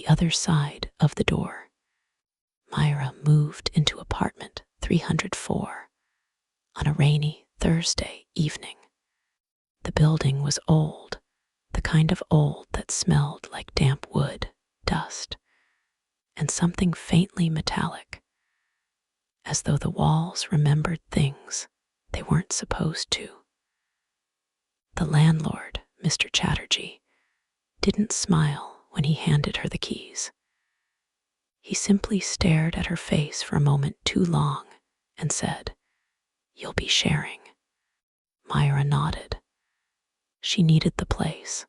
the other side of the door. Myra moved into apartment 304 on a rainy Thursday evening. The building was old, the kind of old that smelled like damp wood, dust, and something faintly metallic, as though the walls remembered things they weren't supposed to. The landlord, Mr. Chatterjee, didn't smile when he handed her the keys. He simply stared at her face for a moment too long and said, "You'll be sharing." Myra nodded. She needed the place.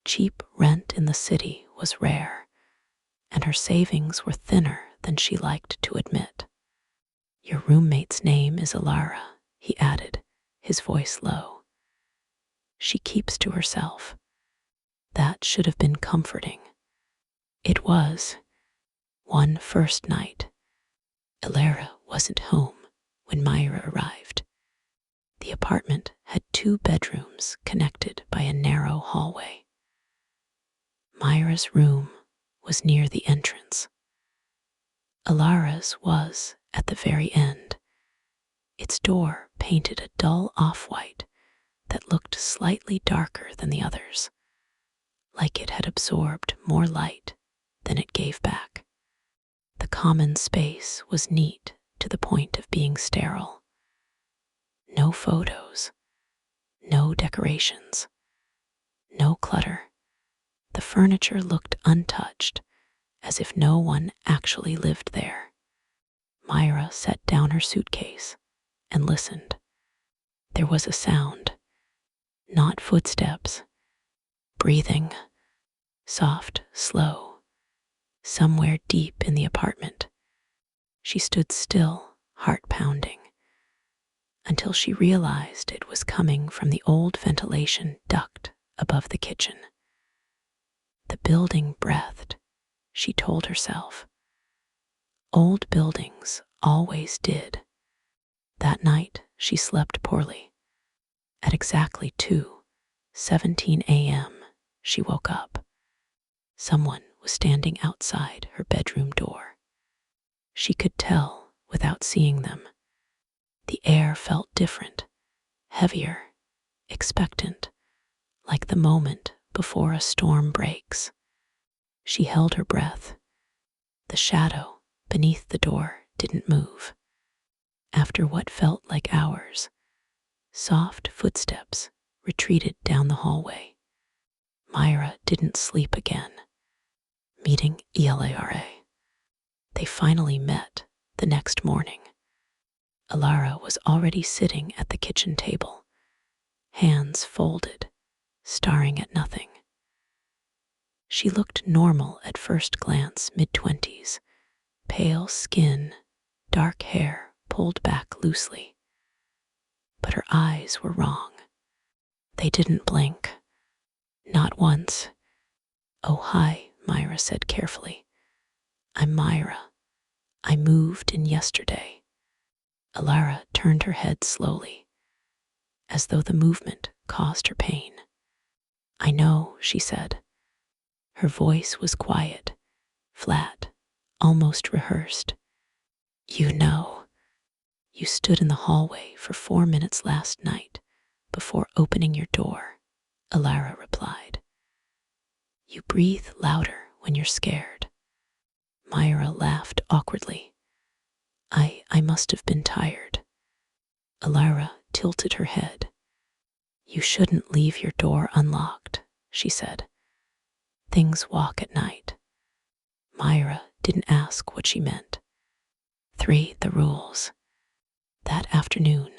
Cheap rent in the city was rare, and her savings were thinner than she liked to admit. "Your roommate's name is Alara," he added, his voice low. "She keeps to herself." That should have been comforting. It was. One first night, Alara wasn't home when Myra arrived. The apartment had 2 bedrooms connected by a narrow hallway. Myra's room was near the entrance. Alara's was at the very end, its door painted a dull off-white that looked slightly darker than the others, like it had absorbed more light than it gave back. The common space was neat to the point of being sterile. No photos, no decorations, no clutter. The furniture looked untouched, as if no one actually lived there. Myra set down her suitcase and listened. There was a sound, not footsteps, breathing, soft, slow, somewhere deep in the apartment. She stood still, heart pounding, until she realized it was coming from the old ventilation duct above the kitchen. The building breathed, she told herself. Old buildings always did. That night, she slept poorly. At exactly 2:17 a.m., she woke up. Someone was standing outside her bedroom door. She could tell without seeing them. The air felt different, heavier, expectant, like the moment before a storm breaks. She held her breath. The shadow beneath the door didn't move. After what felt like hours, soft footsteps retreated down the hallway. Myra didn't sleep again. Meeting Elara. They finally met the next morning. Alara was already sitting at the kitchen table, hands folded, staring at nothing. She looked normal at first glance, mid-20s, pale skin, dark hair pulled back loosely. But her eyes were wrong. They didn't blink. Not once. "Oh, hi," Myra said carefully. "I'm Myra. I moved in yesterday." Alara turned her head slowly, as though the movement caused her pain. "I know," she said. Her voice was quiet, flat, almost rehearsed. "You know. You stood in the hallway for 4 minutes last night before opening your door," Alara replied. "You breathe louder when you're scared." Myra laughed awkwardly. I must have been tired." Alara tilted her head. "You shouldn't leave your door unlocked," she said. "Things walk at night." Myra didn't ask what she meant. 3. The rules. That afternoon,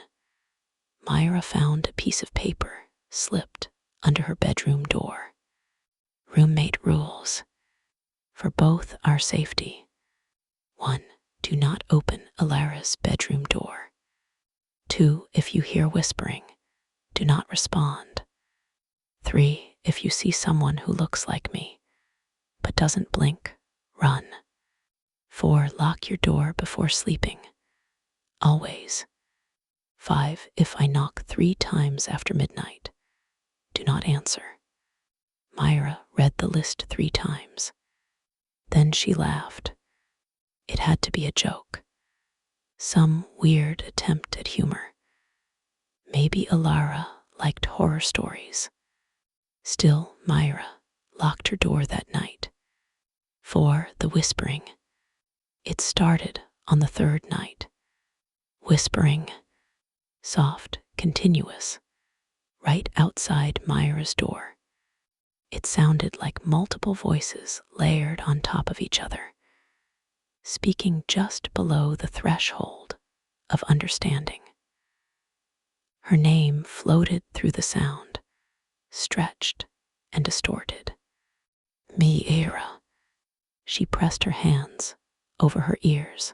Myra found a piece of paper slipped under her bedroom door. Roommate rules. For both our safety. 1. Do not open Alara's bedroom door. 2. If you hear whispering, do not respond. 3. If you see someone who looks like me, but doesn't blink, run. 4. Lock your door before sleeping. Always. 5. If I knock 3 times after midnight, do not answer. Myra read the list 3 times. she laughed. It had to be a joke, some weird attempt at humor. Maybe Alara liked horror stories. Still, Myra locked her door that night. For the whispering, it started on the third night. Whispering, soft, continuous, right outside Myra's door. It sounded like multiple voices layered on top of each other, speaking just below the threshold of understanding. Her name floated through the sound, stretched and distorted. Miera. She pressed her hands over her ears.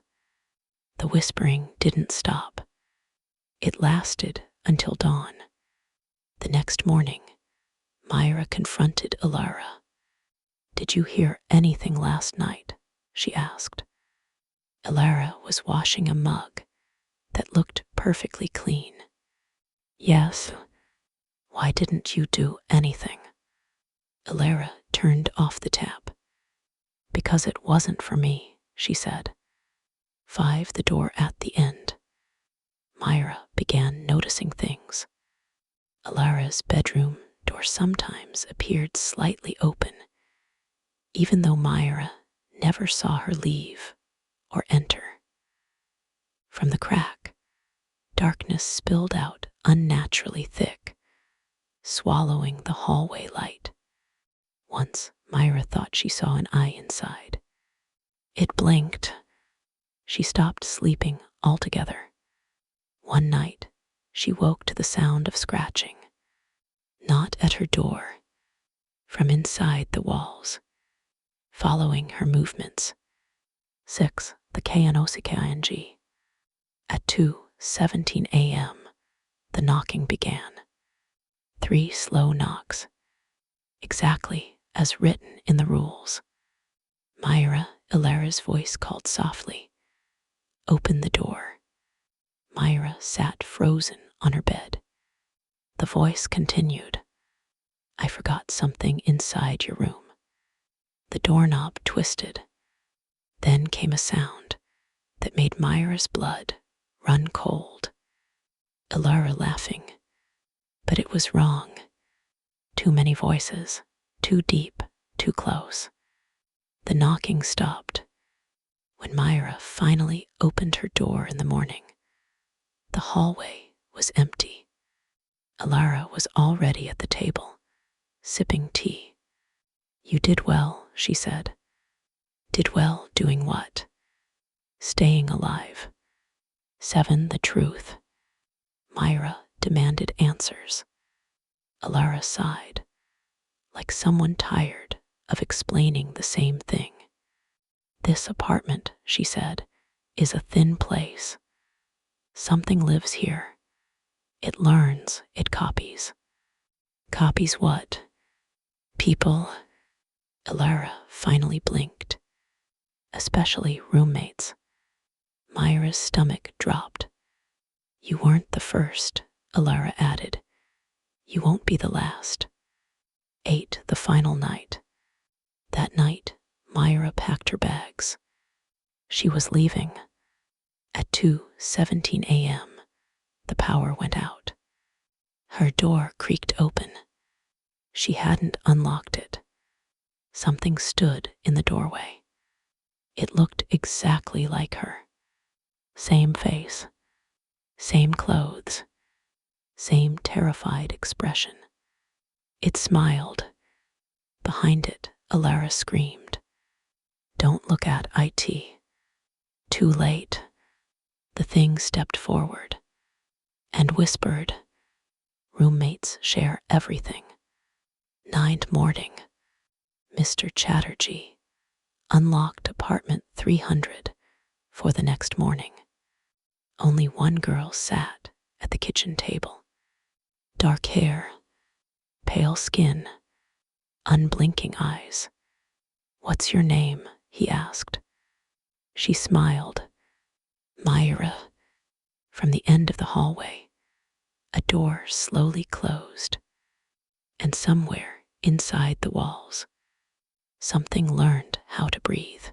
The whispering didn't stop. It lasted until dawn. The next morning, Myra confronted Alara. "Did you hear anything last night?" she asked. Alara was washing a mug that looked perfectly clean. "Yes. Why didn't you do anything?" Alara turned off the tap. "Because it wasn't for me," she said. The door at the end. Myra began noticing things. Alara's bedroom door sometimes appeared slightly open, even though Myra never saw her leave or enter. From the crack, darkness spilled out unnaturally thick, swallowing the hallway light. Once, Myra thought she saw an eye inside. It blinked. She stopped sleeping altogether. One night, she woke to the sound of scratching, not at her door, from inside the walls, following her movements. The KNOCKING. At 2:17 a.m., the knocking began. 3 slow knocks, exactly as written in the rules. Myra Alara's voice called softly, "Open the door." Myra sat frozen on her bed. The voice continued, "I forgot something inside your room." The doorknob twisted. Then came a sound that made Myra's blood run cold. Alara laughing. But it was wrong. Too many voices, too deep, too close. The knocking stopped. When Myra finally opened her door in the morning, the hallway was empty. Alara was already at the table, sipping tea. "You did well," she said. "Did well doing what?" "Staying alive." The truth. Myra demanded answers. Alara sighed, like someone tired of explaining the same thing. "This apartment," she said, "is a thin place. Something lives here. It learns, it copies." "Copies what?" "People." Alara finally blinked. "Especially roommates." Myra's stomach dropped. "You weren't the first," Alara added. "You won't be the last." The final night. That night, Myra packed her bags. She was leaving. At 2:17 a.m., the power went out. Her door creaked open. She hadn't unlocked it. Something stood in the doorway. It looked exactly like her. Same face, same clothes, same terrified expression. It smiled. Behind it, Alara screamed, "Don't look at it." Too late. The thing stepped forward and whispered, "Roommates share everything." 9th morning, Mr. Chatterjee unlocked apartment 300 for the next morning. Only one girl sat at the kitchen table. Dark hair, pale skin, unblinking eyes. "What's your name?" he asked. She smiled. "Myra." From the end of the hallway, a door slowly closed, and somewhere inside the walls, something learned how to breathe.